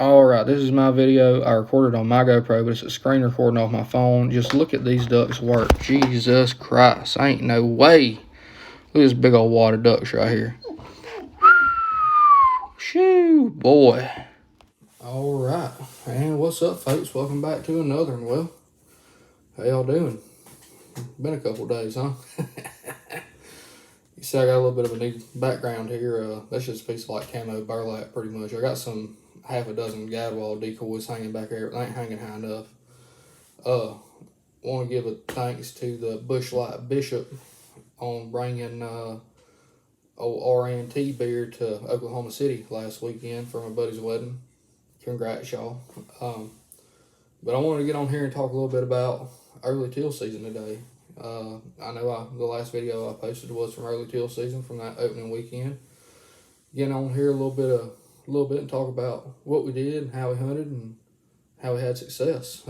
Alright, this is my video. I recorded on my GoPro, but it's a screen recording off my phone. Just look at these ducks work. Jesus Christ, ain't no way. Look at this big old water ducks right here. Shoo, boy. Alright, and what's up, folks? Welcome back to another one. Well, how y'all doing? Been a couple days, huh? You see, I got a little bit of a new background here. That's just a piece of like camo burlap, pretty much. I got some half a dozen gadwall decoys hanging back there. They ain't hanging high enough. Want to give a thanks to the Bushlight Bishop on bringing old RNT beer to Oklahoma City last weekend for my buddy's wedding. Congrats, y'all. But I wanted to get on here and talk a little bit about early teal season today. I know the last video I posted was from early teal season from that opening weekend. Getting on here a little bit and talk about what we did, how we hunted, and how we had success.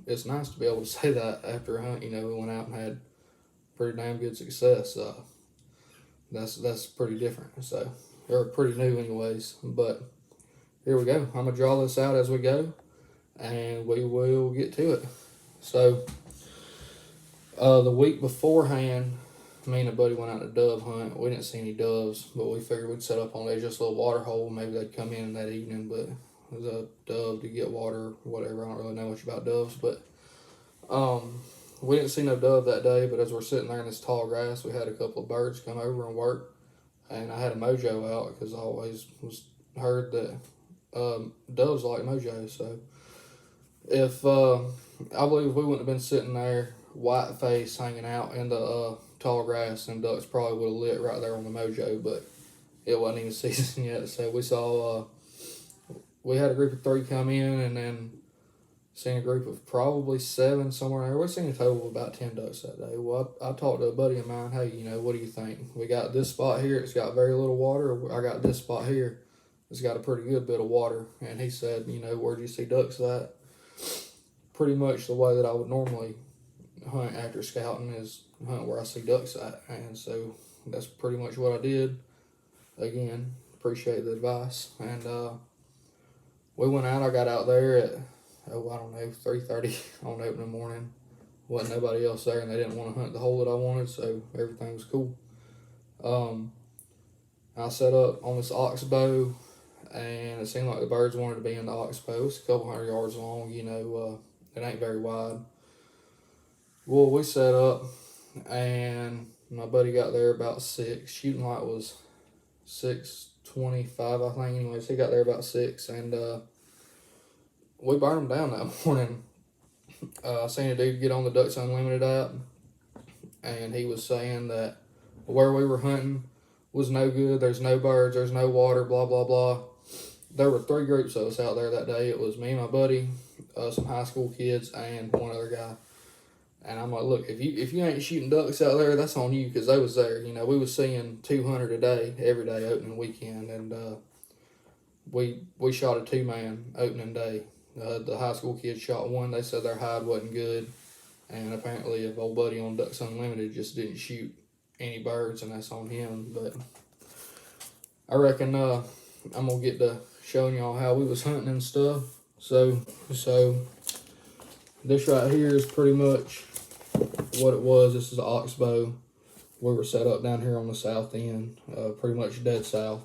It's nice to be able to say that after a hunt. You know, we went out and had pretty damn good success. That's pretty different. So they're pretty new, anyways. But here we go. I'm gonna draw this out as we go, and we will get to it. So the week beforehand, me and a buddy went out to dove hunt. We didn't see any doves, but we figured we'd set up on there just a little water hole. Maybe they'd come in that evening, but it was a dove to get water or whatever. I don't really know much about doves, but we didn't see no dove that day. But as we're sitting there in this tall grass, we had a couple of birds come over and work, and I had a mojo out because I always heard that doves like mojo. So if I believe if we wouldn't have been sitting there white face hanging out in the tall grass, and ducks probably would have lit right there on the mojo, but it wasn't even season yet. So we saw we had a group of 3 come in, and then seen a group of probably 7 somewhere there. We've seen a total of about 10 ducks that day. Well, I talked to a buddy of mine. Hey, you know, what do you think? We got this spot here, it's got very little water. I got this spot here, it's got a pretty good bit of water. And he said, you know, where'd you see ducks at? Pretty much the way that I would normally hunt after scouting is hunt where I see ducks at. And so that's pretty much what I did. Again, appreciate the advice. And we went out. I got out there at, I don't know, 3:30 on opening morning. Wasn't nobody else there, and they didn't want to hunt the hole that I wanted, so everything was cool. I set up on this oxbow, and it seemed like the birds wanted to be in the oxbow. It's a couple hundred yards long, you know, it ain't very wide. Well, we set up, and my buddy got there about 6. Shooting light was 6:25, I think. Anyways, he got there about 6, and we burned them down that morning. I seen a dude get on the Ducks Unlimited app, and he was saying that where we were hunting was no good. There's no birds, there's no water, blah, blah, blah. There were 3 groups of us out there that day. It was me and my buddy, some high school kids, and one other guy. And I'm like, look, if you ain't shooting ducks out there, that's on you, because they was there. You know, we was seeing 200 a day, every day opening weekend, and we shot a 2-man opening day. The high school kids shot 1. They said their hide wasn't good, and apparently if old buddy on Ducks Unlimited just didn't shoot any birds, and that's on him. But I reckon I'm gonna get to showing y'all how we was hunting and stuff. So this right here is pretty much what it was. This is an oxbow. We were set up down here on the south end, pretty much dead south.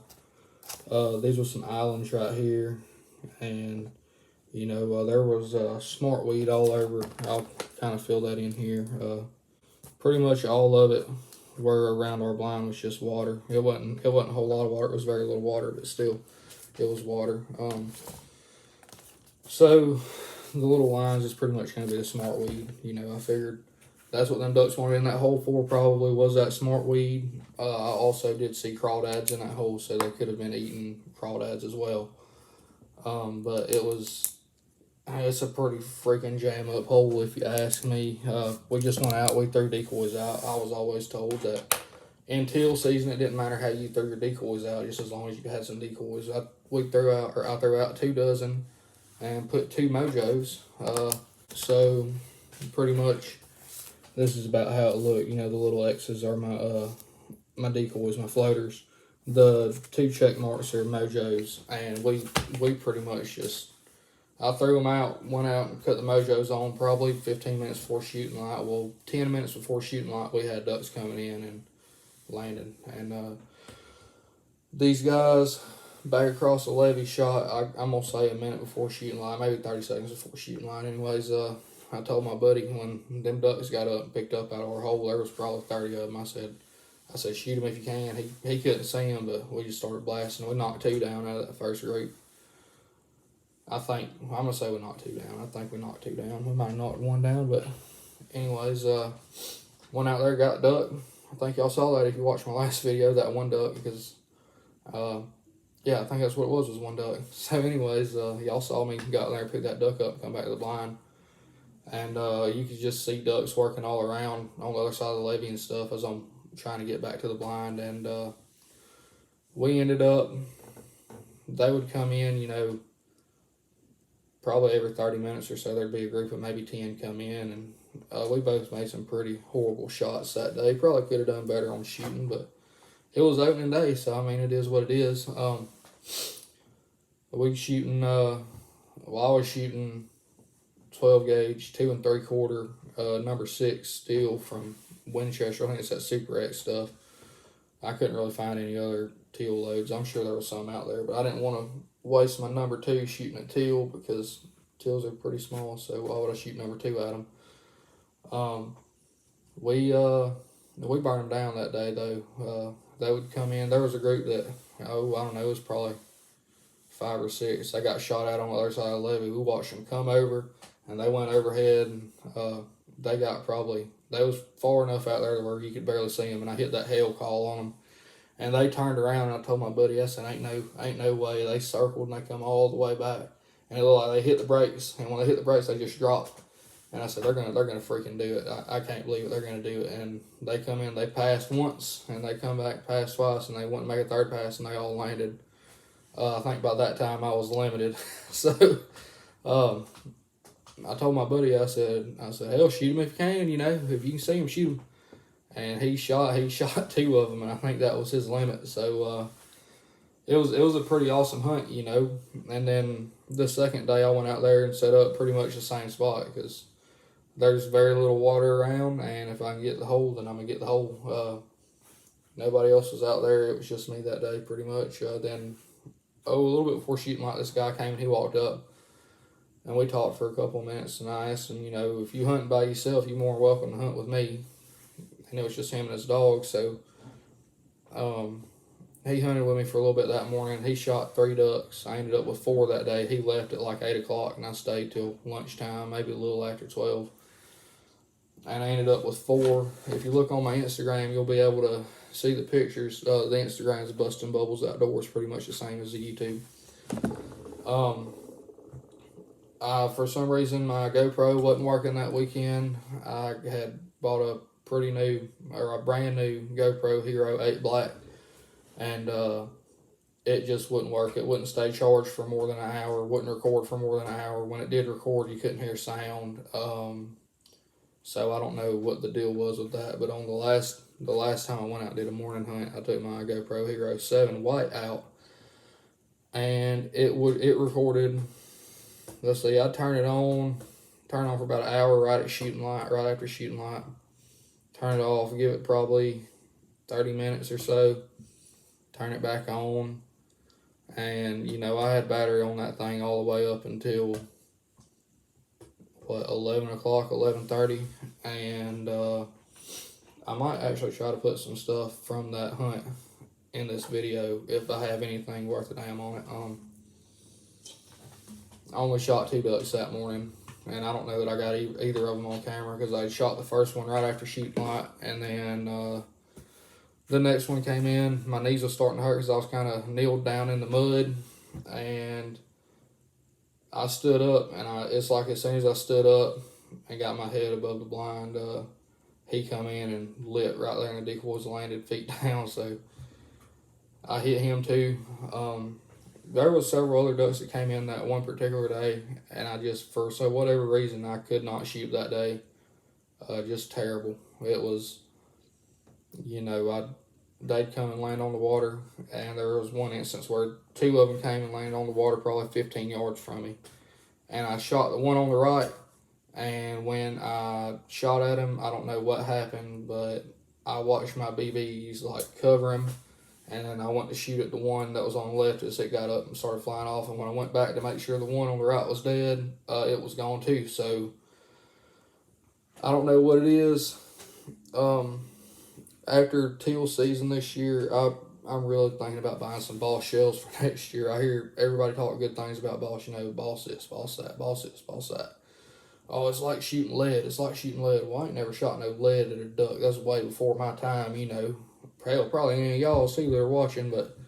These were some islands right here, and you know, there was smartweed all over. I'll kind of fill that in here. Pretty much all of it were around our blind was just water. It wasn't a whole lot of water. It was very little water, but still, it was water. So the little lines is pretty much going to be the smartweed. You know, I figured that's what them ducks wanted in that hole for, probably was that smartweed. I also did see crawdads in that hole, so they could have been eating crawdads as well. But it's a pretty freaking jam up hole, if you ask me. We just went out, we threw decoys out. I was always told that in teal season, it didn't matter how you threw your decoys out, just as long as you had some decoys. I threw out 2 dozen and put 2 mojos. So pretty much this is about how it looked. You know, the little X's are my decoys, my floaters. The 2 check marks are Mojos, and we pretty much just, I threw them out, went out and cut the Mojos on probably 15 minutes before shooting light. Well, 10 minutes before shooting light, we had ducks coming in and landing. And these guys back across the levee shot, I'm going to say a minute before shooting light, maybe 30 seconds before shooting light. Anyways, I told my buddy when them ducks got up and picked up out of our hole, there was probably 30 of them. I said, shoot him if you can. He couldn't see him, but we just started blasting. We knocked 2 down out of that first group. I'm going to say we knocked 2 down. I think we knocked 2 down. We might have knocked 1 down, but anyways, went out there, got a duck. I think y'all saw that if you watched my last video, that 1 duck, because, yeah, I think that's what it was 1 duck. So anyways, y'all saw me go out there, pick that duck up, come back to the blind. And you could just see ducks working all around on the other side of the levee and stuff as I'm trying to get back to the blind. And we ended up, they would come in, you know, probably every 30 minutes or so there'd be a group of maybe 10 come in, and we both made some pretty horrible shots that day. Probably could have done better on shooting, but it was opening day, so I mean, it is what it is. We shooting, well, I was shooting 12 gauge, 2 3/4, number 6 teal from Winchester. I think it's that Super X stuff. I couldn't really find any other teal loads. I'm sure there was some out there, but I didn't want to waste my number 2 shooting at teal, because teals are pretty small, so why would I shoot number 2 at them? We burned them down that day, though. They would come in. There was a group that, I don't know, it was probably 5 or 6. They got shot at on the other side of the levee. We watched them come over, and they went overhead, and they was far enough out there where you could barely see them, and I hit that hail call on them. And they turned around, and I told my buddy, I said, ain't no way. They circled, and they come all the way back. And it looked like they hit the brakes, and when they hit the brakes, they just dropped. And I said, they're gonna freaking do it. I can't believe it. They're gonna do it. And they come in, they passed once, and they come back, passed twice, and they went and make a third pass, and they all landed. I think by that time I was limited. So I told my buddy, I said, hell, shoot him if you can, you know, if you can see him, shoot him. And he shot 2 of them, and I think that was his limit. So it was a pretty awesome hunt, you know. And then the second day I went out there and set up pretty much the same spot, because there's very little water around, and if I can get the hole, then I'm gonna get the hole. Nobody else was out there. It was just me that day, pretty much. Then a little bit before shooting light, this guy came and he walked up, and we talked for a couple of minutes, and I asked him, you know, if you hunt by yourself, you're more welcome to hunt with me. And it was just him and his dog, so he hunted with me for a little bit that morning. He shot 3 ducks. I ended up with 4 that day. He left at like 8 o'clock, and I stayed till lunchtime, maybe a little after 12. And I ended up with 4. If you look on my Instagram, you'll be able to see the pictures. The Instagram is Bustin' Bubbles Outdoors, pretty much the same as the YouTube. For some reason, my GoPro wasn't working that weekend. I had bought a brand new GoPro Hero 8 Black, and it just wouldn't work. It wouldn't stay charged for more than an hour, wouldn't record for more than an hour. When it did record, you couldn't hear sound. So I don't know what the deal was with that, but on the last time I went out and did a morning hunt, I took my GoPro Hero 7 White out, and it recorded. Let's see, I'd turn it on for about an hour right after shooting light, turn it off, give it probably 30 minutes or so, turn it back on, and, you know, I had battery on that thing all the way up until, 11 o'clock, 11:30, and I might actually try to put some stuff from that hunt in this video if I have anything worth a damn on it. I only shot 2 ducks that morning, and I don't know that I got either of them on camera, because I shot the first one right after shooting light, and then the next one came in. My knees were starting to hurt because I was kind of kneeled down in the mud, and I stood up, and it's like as soon as I stood up and got my head above the blind, he come in and lit right there, and the decoys landed feet down, so I hit him too. There was several other ducks that came in that one particular day, and I just, for whatever reason, I could not shoot that day. Just terrible. It was, you know, they'd come and land on the water, and there was one instance where 2 of them came and landed on the water probably 15 yards from me. And I shot the one on the right, and when I shot at him, I don't know what happened, but I watched my BBs like cover him, and then I went to shoot at the one that was on the left as it got up and started flying off. And when I went back to make sure the one on the right was dead, it was gone too. So I don't know what it is. After teal season this year, I'm really thinking about buying some boss shells for next year. I hear everybody talk good things about boss, boss this, boss that, boss this, boss that. Oh, it's like shooting lead. It's like shooting lead. Well, I ain't never shot no lead at a duck. That's way before my time, Hell, probably any of y'all see they're watching, but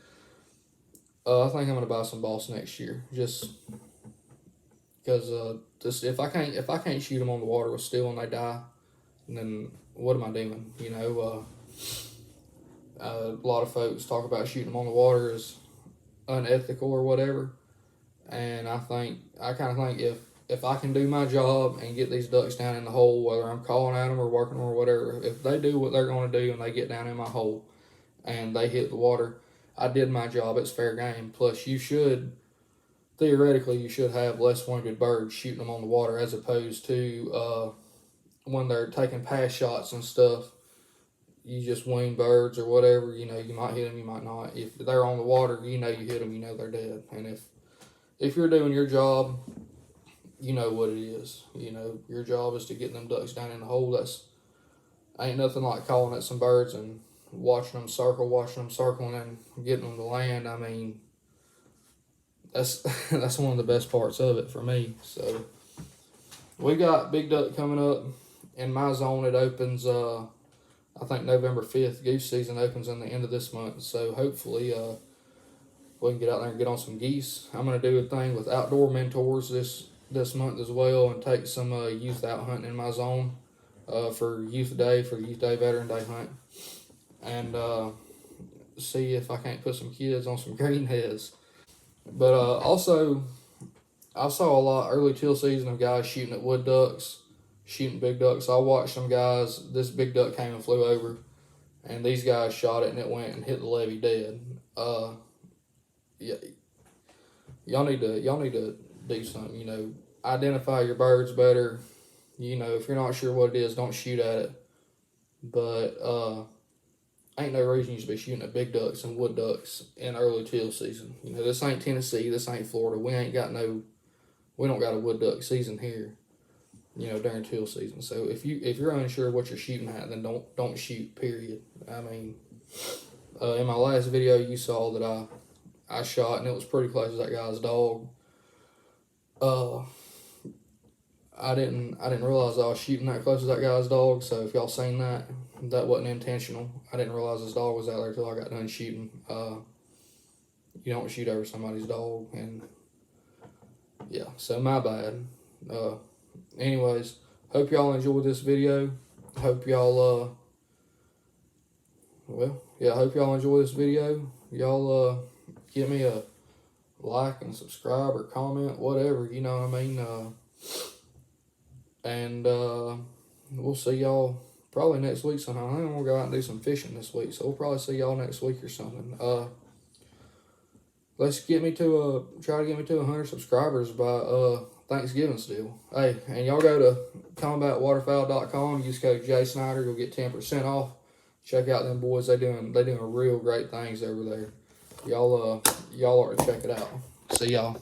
I think I'm gonna buy some boss next year, just because just if I can't shoot them on the water with steel and they die, then what am I doing? A lot of folks talk about shooting them on the water as unethical or whatever, and I kind of think if I can do my job and get these ducks down in the hole, whether I'm calling at them or working or whatever, if they do what they're going to do and they get down in my hole and they hit the water, I did my job. It's fair game. Plus, theoretically, you should have less wounded birds shooting them on the water as opposed to when they're taking pass shots and stuff. You just wound birds or whatever, you might hit them, you might not. If they're on the water, you hit them, they're dead. And if you're doing your job, you know what it is. Your job is to get them ducks down in the hole. Ain't nothing like calling at some birds and watching them circling and getting them to land. I mean, that's that's one of the best parts of it for me. So we got big duck coming up in my zone. It opens I think November 5th. Goose season opens in the end of this month. So hopefully we can get out there and get on some geese. I'm going to do a thing with outdoor mentors this month as well, and take some youth out hunting in my zone for Youth Day, for the Youth Day Veteran Day hunt. And see if I can't put some kids on some green heads. But also, I saw a lot early teal season of guys shooting at wood ducks, shooting big ducks. I watched some guys, this big duck came and flew over, and these guys shot it and it went and hit the levee dead. Yeah, y'all need to do something, identify your birds better. If you're not sure what it is, don't shoot at it. But ain't no reason you should be shooting at big ducks and wood ducks in early teal season. This ain't Tennessee, this ain't Florida. We don't got a wood duck season here, during teal season. So if you're unsure what you're shooting at, then don't shoot, period. I mean, in my last video you saw that I shot and it was pretty close to that guy's dog. I didn't realize I was shooting that close to that guy's dog, so if y'all seen that wasn't intentional. I didn't realize his dog was out there till I got done shooting. You don't shoot over somebody's dog, and yeah, so my bad. Anyways, hope y'all enjoyed this video. Hope y'all hope y'all enjoy this video. Y'all give me a like and subscribe or comment, whatever, you know what I mean. And we'll see y'all probably next week sometime. I think I'm gonna go out and do some fishing this week, so we'll probably see y'all next week or something. Let's try to get me to 100 subscribers by Thanksgiving still. Hey, and y'all go to combatwaterfowl.com, use code JSnyder, you'll get 10% off. Check out them boys, they doing real great things over there. Y'all ought to check it out. See y'all.